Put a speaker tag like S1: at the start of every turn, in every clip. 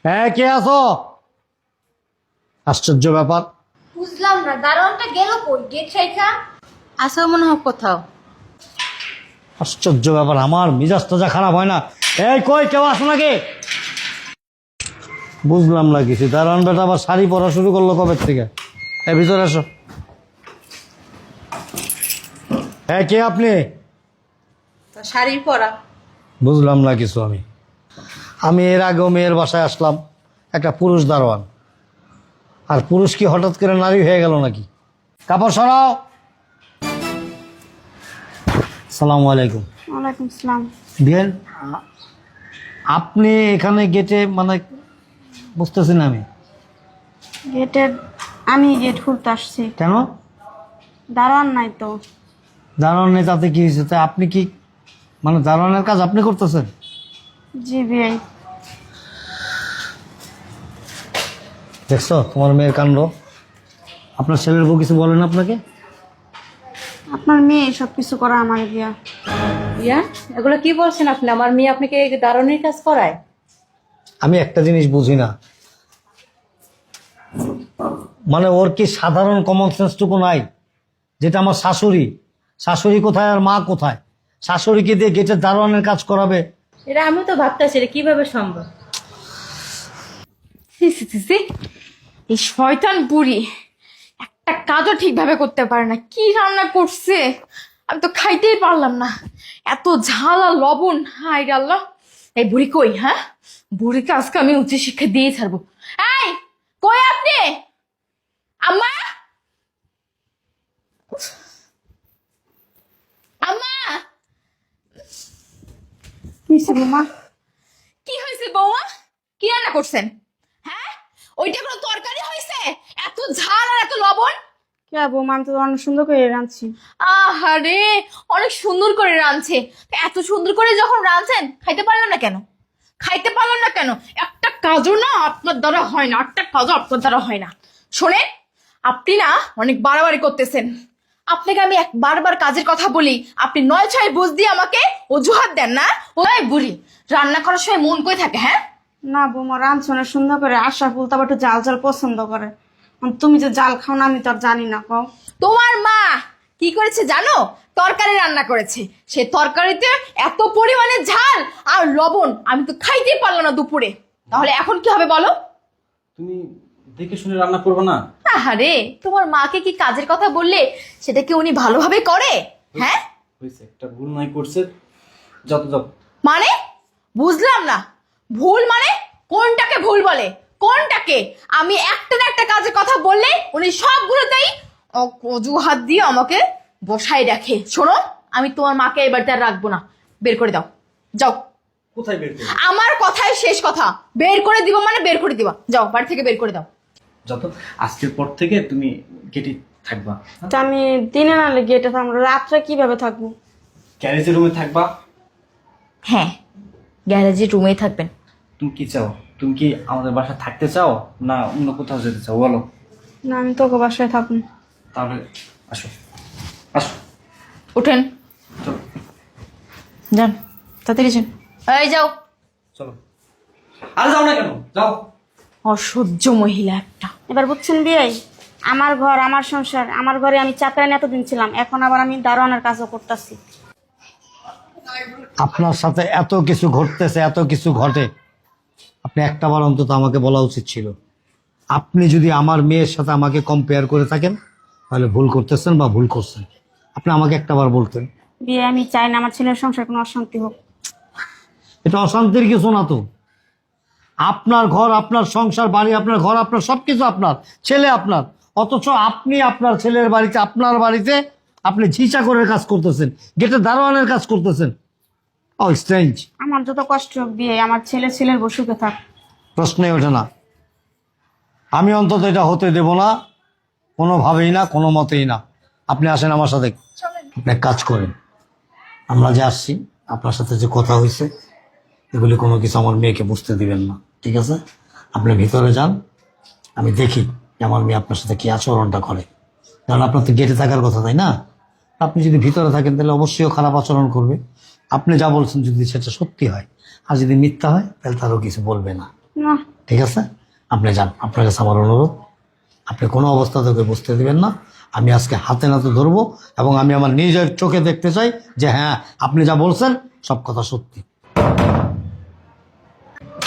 S1: হ্যাঁ, কে আছো? আশ্চর্য ব্যাপার।
S2: বুঝলাম না, দারোয়ানটা গেল কই? গেট রাইখা
S3: আসো মনে হোক কোথাও।
S1: আশ্চর্য ব্যাপার, আমার মিজাজটা যা খারাপ হয় না। এই কই, কেউ আসো নাকি? বুঝলাম না কিছু। দারোয়ান বেটা আবার শাড়ি পরা শুরু করলো কবে থেকে? এই ভিতরে আসো। হ্যাঁ, কে আপনি?
S3: তো শাড়ি পরা।
S1: বুঝলাম না কিছু। আমি এর আগেও মেয়ের বাসায় আসলাম, একটা পুরুষ দারোয়ান। আর পুরুষ কি হঠাৎ করে নারী হয়ে গেল নাকি? কাপড় সরাও। সালামু আলাইকুম।
S2: ওয়ালাইকুম আসসালাম।
S1: বিয়েন, আপনি এখানে গেটে মানে বুঝতেছি না আমি।
S2: আমি গেট খুলতে আসছি।
S1: কেন?
S2: দারোয়ান নাই তো।
S1: দারোয়ান নেই তাতে কি হয়েছে? তাই আপনি কি মানে দারোয়ানের কাজ আপনি করতেছেন?
S2: জি বিআই।
S1: দেখছো তোমার মেয়ের কাণ্ড। আপনার ছেলের বউ কিছু বলেন আপনাকে?
S2: আপনার মেয়ে সব কিছু করা আমার দিয়া।
S3: ইয়া, এগুলো কি বলছেন আপনি? আমার মেয়ে আপনাকে দারুণের কাজ করায়?
S1: আমি একটা জিনিস বুঝি না, মানে ওর কি সাধারণ কমন সেন্সটুকু নাই? যেটা আমার শাশুড়ি কোথায় আর মা কোথায়? শাশুড়িকে দিয়ে গেটের দারোয়ানের কাজ করাবে?
S3: এটা আমি তো ভাবতেছি এটা কিভাবে সম্ভব।
S4: এই শয়তান বুড়ি একটা কাজও ঠিকভাবে করতে পারে না। কি রান্না করছে আমি তো খাইতেই পারলাম না, এত ঝাল আর লবণ। হায় রে আল্লাহ, এই বুড়ি কই? হ্যাঁ, বুড়িকে আজকে আমি উচ্চ শিক্ষা দিয়ে ছাড়বো। এই কই আপনি? আম্মা, আম্মা,
S2: বৌমা,
S4: কি হয়েছে বৌমা? কি রান্না করছেন? হ্যাঁ, ওইটা কোনো তরকারি হয়েছে? এত ঝাল আর এত লবণ?
S2: কে বৌমা, আমি তো অনেক সুন্দর করে রাঁধছি।
S4: আহারে, অনেক সুন্দর করে রাঁধছে। তা এত সুন্দর করে যখন রাঁধছেন খাইতে পারলাম না কেন? খাইতে পারলাম না কেন? একটা কাজও না আপনার দ্বারা হয় না, একটা কাজও আপনার দ্বারা হয় না। শোনেন, আপনি না অনেক বাড়াবাড়ি করতেছেন। আপনাকে আমি বারবার কাজের কথা বলি, আপনি 9-6 বুঝ দিয়ে আমাকে অজুহাত দেন না। ওই বুড়ি রান্না করার সময় মন কই থাকে? হ্যাঁ,
S2: না বৌমা, রাঁধছে অনেক সুন্দর করে। আশরাফুল তো আবার একটু জাল জাল পছন্দ করে। তুমি যে জাল খাও না আমি তো আর জানি না। কও
S4: তোমার মা কি করেছে জানো? তরকারি রান্না করেছে। সে তরকারিতে এত পরিমাণে ঝাল আর লবণ আমি তো খাইতেই পারলাম না দুপুরে। তাহলে এখন কি হবে বলো?
S5: তুমি দেখে শুনে রান্না করবে না?
S4: আহারে, তোমার মাকে কি কাজের কথা বললে সেটা কি উনি ভালোভাবে করে? হ্যাঁ,
S5: হয়েছে, একটা ভুল নয় করছে, যত যত।
S4: মানে বুঝলাম না। ভুল মানে কোনটাকে ভুল বলে? কোনটাকে? আমি একটা না একটা কাজের কথা বললে উনি সবগুলোতেই অজুহাত দিয়ে আমাকে বসাই রাখে। শোনো, আমি তোমার মাকে এবার তার রাখবো না। বের করে দাও, যাও।
S5: কোথায় বের করবে?
S4: আমার কথাই শেষ কথা। বের করে দিব মানে বের করে দিবা। যাও, বাড়ি থেকে বের করে দাও।
S5: যত, আজকের পর থেকে তুমি গেটে থাকবা,
S2: তা আমি দিনে না গেটে থাকবো, রাত্রে কিভাবে থাকবো?
S5: গ্যারেজের রুমে থাকবা।
S4: হ্যাঁ, গ্যারেজের রুমেই থাকবেন।
S5: তুমি কি চাও? তুমি কি আমাদের বাসায় থাকতে চাও না অন্য কোথাও যেতে চাও বলো?
S2: না, আমি তোকে বাসায় থাকবো।
S5: তাহলে আসো, আসো,
S4: উঠেন,
S5: চলো,
S4: যান, তাড়াতাড়ি যান। এই যাও।
S5: চলো। আর যাও না কেন? যাও।
S4: অসহ্য মহিলা একটা।
S2: এবার বুঝছেন বিয়াই, আমার ঘর আমার সংসার, আমার ঘরে আমি চাকরানি এতদিন ছিলাম, এখন আবার আমি দারোয়ানের কাজও করতেছি।
S1: আপনার সাথে এত কিছু ঘটতেছে, এত কিছু ঘটে, আপনি একটাবার অন্তত আমাকে বলা উচিত ছিল। আপনি যদি আমার মেয়ের সাথে আমাকে কম্পেয়ার করে থাকেন তাহলে ভুল করতেছেন বা ভুল করছেন। আপনি আমাকে একটাবার বলতেন।
S2: বিয়ে আমি চাই না আমার ছেলের সংসার কোনো অশান্তি হোক।
S1: এটা অশান্তির কিছু না তো। আপনার ঘর, আপনার সংসার, বাড়ি আপনার, ঘর আপনার, সবকিছু আপনার, ছেলে আপনার, অথচ আপনি আপনার ছেলের বাড়িতে, আপনার বাড়িতে আপনি ঝিঁচা করে কাজ করতেছেন, গেটে দারোয়ানের কাজ করতেছেন। ও স্ট্রেঞ্জ।
S2: আমার যত কষ্ট হোক বিয়ে, আমার ছেলের বসুকে থাক।
S1: প্রশ্নই ওঠে না। আমি অন্তত এটা হতে দেব না, কোনোভাবেই না, কোনো মতেই না। আপনি আসেন আমার সাথে, আপনি এক কাজ করেন। আমরা যে আসছি, আপনার সাথে যে কথা হয়েছে, এগুলি কোনো কিছু আমার মেয়েকে বুঝতে দিবেন না, ঠিক আছে? আপনি ভিতরে যান, আমি দেখি যে আমার মেয়ে আপনার সাথে কি আচরণটা করে। কারণ আপনার তো গেটে থাকার কথা, তাই না? আপনি যদি ভিতরে থাকেন তাহলে অবশ্যই খারাপ আচরণ করবে। আপনি যা বলছেন যদি সেটা সত্যি হয় আর যদি মিথ্যা হয় তাহলে তারও কিছু বলবে না।
S2: না
S1: ঠিক আছে, আপনি যান। আপনার কাছে আমার অনুরোধ, আপনি কোনো অবস্থা থেকে বুঝতে দিবেন না। আমি আজকে হাতে নাতে ধরবো এবং আমি আমার নিজের চোখে দেখতে চাই যে হ্যাঁ আপনি যা বলছেন সব কথা সত্যি।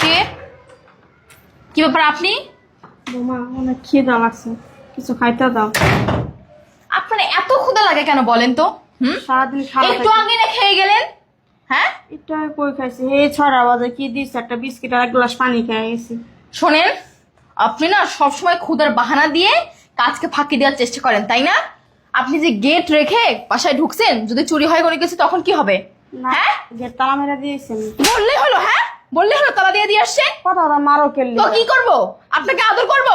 S4: কে? কি ব্যাপার আপনি?
S2: বৌমা অনেক খিদা লাগছে, কিছু খাইতে দাও।
S4: আপনার এত ক্ষুধা লাগে কেন বলেন তো?
S2: সারাদিন খাওয়া
S4: একটু আগে না খেয়ে গেলেন? হ্যাঁ,
S2: একটু আগে কই খাইছি, এই 6টা বাজে কি দিচ্ছে, একটা বিস্কিট আর 1 গ্লাস পানি খেয়ে গেছি।
S4: শোনেন, আপনি না সবসময় ক্ষুধার বাহানা দিয়ে কাজকে ফাঁকি দেওয়ার চেষ্টা করেন, তাই না? আপনি যে গেট রেখে বাসায় ঢুকছেন, যদি চুরি হয় কোনো কিছু তখন কি হবে?
S2: না
S4: হ্যাঁ,
S2: গেট তালা মেরে দিয়েছেন।
S4: বললেই হলো। হ্যাঁ, বললেই হলো, তালা দিয়ে আসছে।
S2: কথা কথা মারো কেলি।
S4: তো কি করব? আপনাকে আদর করব?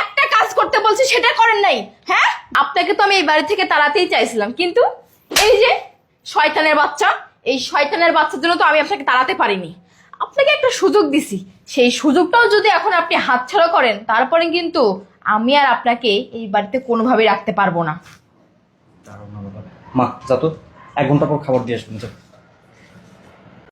S4: একটা কাজ করতে বলছি সেটা করেন নাই। হ্যাঁ, আপনাকে তো আমি এই বাড়ি থেকে তাড়াতেই চাইছিলাম, কিন্তু এই যে শয়তানের বাচ্চা, এই শয়তানের বাচ্চার জন্য তো আমি আপনাকে তাড়াতে পারিনি। আপনাকে একটা সুযোগ দিছি, সেই সুযোগটাও যদি এখন আপনি হাতছাড়া করেন, তারপরে কিন্তু আমি আর আপনাকে এই বাড়িতে কোনোভাবেই রাখতে পারবো না।
S5: দারুণ না বাবা। মা যা তো, 1 ঘন্টা পর খাবার দিয়ে আসবেন। যা।